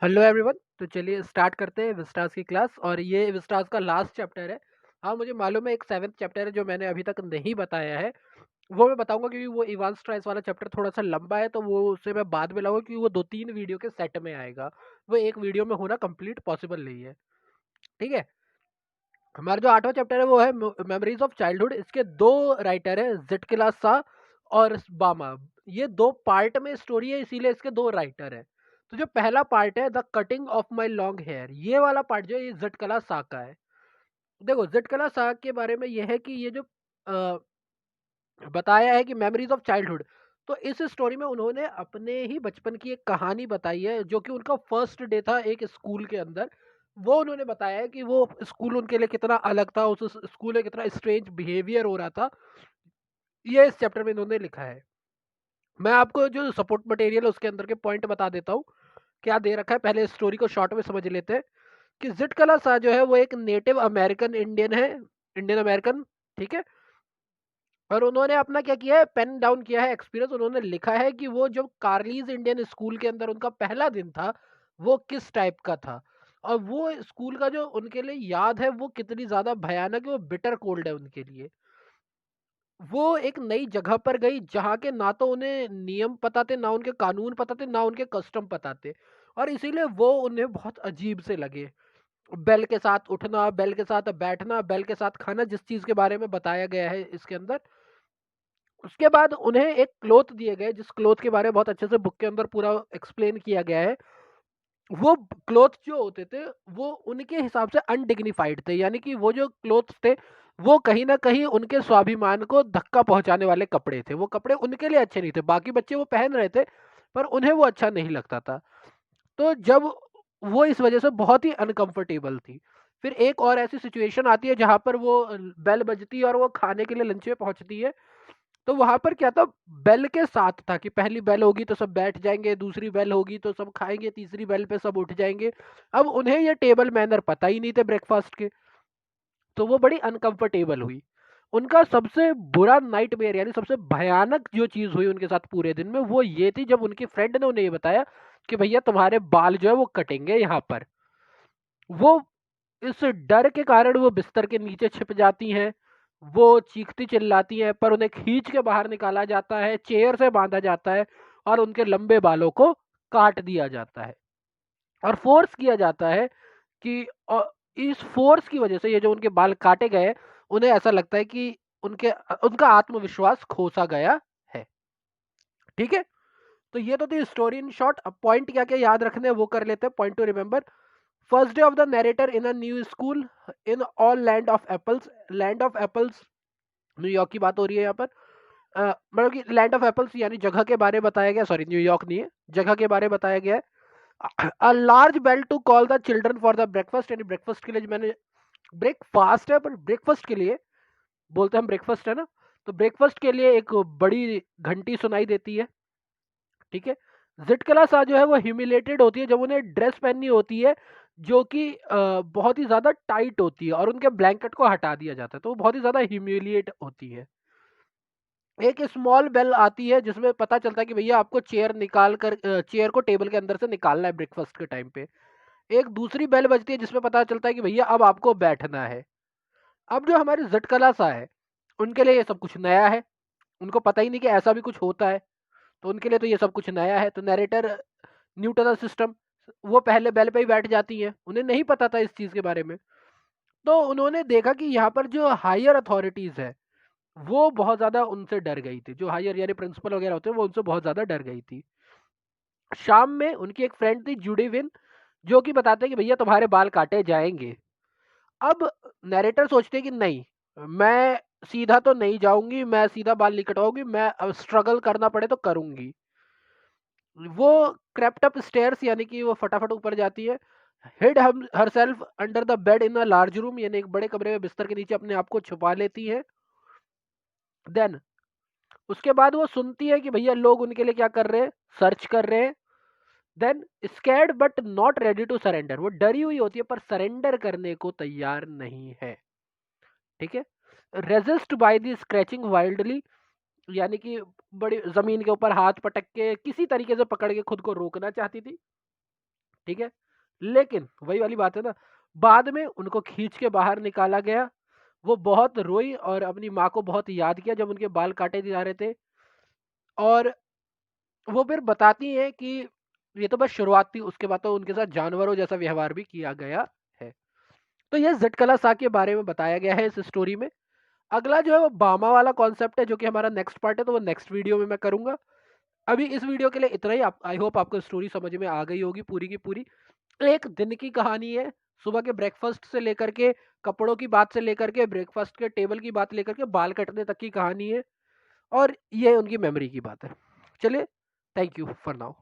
Hello everyone. तो चलिए start करते हैं विस्टास की क्लास और ये विस्टास का लास्ट चैप्टर है। हाँ, मुझे मालूम है एक सेवन्थ चैप्टर है जो मैंने अभी तक नहीं बताया है, वो मैं बताऊंगा क्योंकि वो इवान स्ट्राइस वाला चैप्टर थोड़ा सा लंबा है, तो वो उसे मैं बाद में लाऊंगा क्योंकि वो 2-3 वीडियो के सेट में आएगा। वो एक वीडियो में होना कंप्लीट पॉसिबल नहीं है। ठीक है। हमारा जो 8वां चैप्टर है वो है मेमोरीज ऑफ चाइल्डहुड। इसके दो राइटर है, जिटकिला सा और बामा। ये दो पार्ट में स्टोरी है, इसीलिए इसके दो राइटर है। तो जो पहला पार्ट है the cutting of my long hair, ये वाला पार्ट जो है ये जिटकला सा का है। देखो जिटकला सा के बारे में ये है कि ये जो अ, बताया है कि मेमोरीज ऑफ चाइल्डहुड, तो इस स्टोरी में उन्होंने अपने ही बचपन की एक कहानी बताई है जो कि उनका फर्स्ट डे था एक स्कूल के अंदर। वो उन्होंने बताया है कि वो स्कूल उनके लिए कितना अलग था, उस स्कूल में कितना स्ट्रेंज बिहेवियर हो रहा था। ये इस चैप्टर में इन्होंने लिखा है। मैं आपको जो सपोर्ट मटेरियल है उसके अंदर के पॉइंट बता देता हूँ क्या दे रखा है। पहले स्टोरी को शॉर्ट में समझ लेते हैं कि जिटकला सा जो है वो एक नेटिव अमेरिकन इंडियन है, इंडियन अमेरिकन। ठीक है। और उन्होंने अपना क्या किया है, पेन डाउन किया है एक्सपीरियंस। उन्होंने लिखा है कि वो जो कार्लीज इंडियन स्कूल के अंदर उनका पहला दिन था वो किस टाइप का था, और वो स्कूल का जो उनके लिए याद है वो कितनी ज्यादा भयानक है, वो बिटर कोल्ड है उनके लिए। वो एक नई जगह पर गई जहाँ के ना तो उन्हें नियम पता थे, ना उनके कानून पता थे, ना उनके कस्टम पता थे, और इसीलिए वो उन्हें बहुत अजीब से लगे। बेल के साथ उठना, बेल के साथ बैठना, बेल के साथ खाना, जिस चीज के बारे में बताया गया है इसके अंदर। उसके बाद उन्हें एक क्लोथ दिए गए जिस क्लोथ के बारे में बहुत अच्छे से बुक के अंदर पूरा एक्सप्लेन किया गया है। वो क्लोथ जो होते थे वो उनके हिसाब से अनडिग्निफाइड थे, यानी कि वो जो क्लोथ थे वो कहीं ना कहीं उनके स्वाभिमान को धक्का पहुंचाने वाले कपड़े थे। वो कपड़े उनके लिए अच्छे नहीं थे, बाकी बच्चे वो पहन रहे थे पर उन्हें वो अच्छा नहीं लगता था। तो जब वो इस वजह से बहुत ही अनकंफर्टेबल थी। फिर एक और ऐसी सिचुएशन आती है जहां पर वो बेल बजती है और वो खाने के लिए लंच में पहुंचती है। तो वहां पर क्या था, बेल के साथ था कि पहली बेल होगी तो सब बैठ जाएंगे, दूसरी बेल होगी तो सब खाएंगे, तीसरी बेल पे सब उठ जाएंगे। अब उन्हें ये टेबल मैनर पता ही नहीं थे ब्रेकफास्ट के, तो वो बड़ी अनकंफर्टेबल हुई। उनका सबसे बुरा नाइटमेयर यानी सबसे भयानक जो चीज हुई उनके साथ पूरे दिन में वो ये थी जब उनके फ्रेंड ने उन्हें ये बताया कि भैया तुम्हारे बाल जो है वो कटेंगे यहाँ पर। वो इस डर के कारण वो बिस्तर के नीचे छिप जाती हैं। वो चीखती चिल्लाती हैं पर उन्हें खींच के बाहर निकाला जाता है, चेयर से बांधा जाता है और उनके लंबे बालों को काट दिया जाता है और फोर्स किया जाता है कि इस फोर्स की वजह से ये जो उनके बाल काटे गए उन्हें ऐसा लगता है कि उनके उनका आत्मविश्वास खोसा गया है। ठीक है। तो ये तो थी स्टोरी इन शॉर्ट। अब पॉइंट क्या क्या याद रखने हैं वो कर लेते हैं, point two remember. First day of the narrator in a new school in all land of apples. Land of apples New York की बात हो रही है यहाँ पर। मतलब कि लैंड ऑफ एप्पल्स यानी जगह के बारे में बताया गया, सॉरी न्यूयॉर्क नहीं है, जगह के बारे में बताया गया है। A large bell to call the children for the breakfast, यानी ब्रेकफास्ट के लिए मैंने, ब्रेकफास्ट है पर ब्रेकफास्ट के लिए बोलते हैं हम, ब्रेकफास्ट है ना, तो ब्रेकफास्ट के लिए एक बड़ी घंटी सुनाई देती है। ठीक है। जिटकला सा जो है वो ह्यूमिलेटेड होती है जब उन्हें ड्रेस पहननी होती है जो कि बहुत ही ज्यादा टाइट होती है और उनके ब्लैंकेट को हटा दिया जाता है, तो वो बहुत ही ज्यादा ह्यूमिलिएट होती है। एक स्मॉल बेल आती है जिसमें पता चलता है कि भैया आपको चेयर निकाल कर चेयर को टेबल के अंदर से निकालना है ब्रेकफास्ट के टाइम पे। एक दूसरी बेल बजती है जिसमें पता चलता है कि भैया अब आपको बैठना है। अब जो हमारे जटकला सा है उनके लिए ये सब कुछ नया है, उनको पता ही नहीं कि ऐसा भी कुछ होता है, तो उनके लिए तो ये सब कुछ नया है। तो narrator new to the system, वो पहले बेल पे ही बैठ जाती हैं, उन्हें नहीं पता था इस चीज के बारे में। तो उन्होंने देखा कि यहाँ पर जो हायर अथॉरिटीज है वो बहुत ज्यादा उनसे डर गई थी, जो हायर यानी प्रिंसिपल वगैरह होते हैं वो उनसे बहुत ज्यादा डर गई थी। शाम में उनकी एक फ्रेंड थी जूडी विन, जो कि बताते हैं कि भैया तुम्हारे बाल काटे जाएंगे। अब नरेटर सोचते हैं कि नहीं, मैं सीधा तो नहीं जाऊंगी, मैं सीधा बाल नहीं कटवाऊंगी, मैं अब स्ट्रगल करना पड़े तो करूंगी। वो क्रेप्ट अप स्टेयर्स यानी कि वो फटाफट ऊपर जाती है, hid herself under the bed in a large room, यानी एक बड़े कमरे में बिस्तर के नीचे अपने आप को छुपा लेती है। देन उसके बाद वो सुनती है कि भैया लोग उनके लिए क्या कर रहे हैं, सर्च कर रहे हैं। Then scared but not ready to surrender, वो डरी हुई होती है पर सरेंडर करने को तैयार नहीं है। ठीक है। Resist by the scratching wildly, यानी कि बड़ी जमीन के ऊपर हाथ पटक के किसी तरीके से पकड़ के खुद को रोकना चाहती थी। ठीक है? लेकिन वही वाली बात है ना, बाद में उनको खींच के बाहर निकाला गया। वो बहुत रोई और अपनी माँ को बहुत याद किया जब उनके बाल काटे जा रहे थे। और वो फिर बताती हैं कि ये तो बस शुरुआत थी, उसके बाद तो उनके साथ जानवरों जैसा व्यवहार भी किया गया है। तो ये ज़िटकला सा के बारे में बताया गया है इस स्टोरी में। अगला जो है वो बामा वाला कॉन्सेप्ट है, जो कि हमारा नेक्स्ट पार्ट है, तो वो नेक्स्ट वीडियो में मैं करूँगा। अभी इस वीडियो के लिए इतना ही। आप आई होप आपको स्टोरी समझ में आ गई होगी पूरी की पूरी। एक दिन की कहानी है, सुबह के ब्रेकफास्ट से लेकर के, कपड़ों की बात से लेकर के, ब्रेकफास्ट के टेबल की बात लेकर के, बाल कटने तक की कहानी है। और ये उनकी मेमोरी की बात है। चलिए, थैंक यू फॉर नाउ।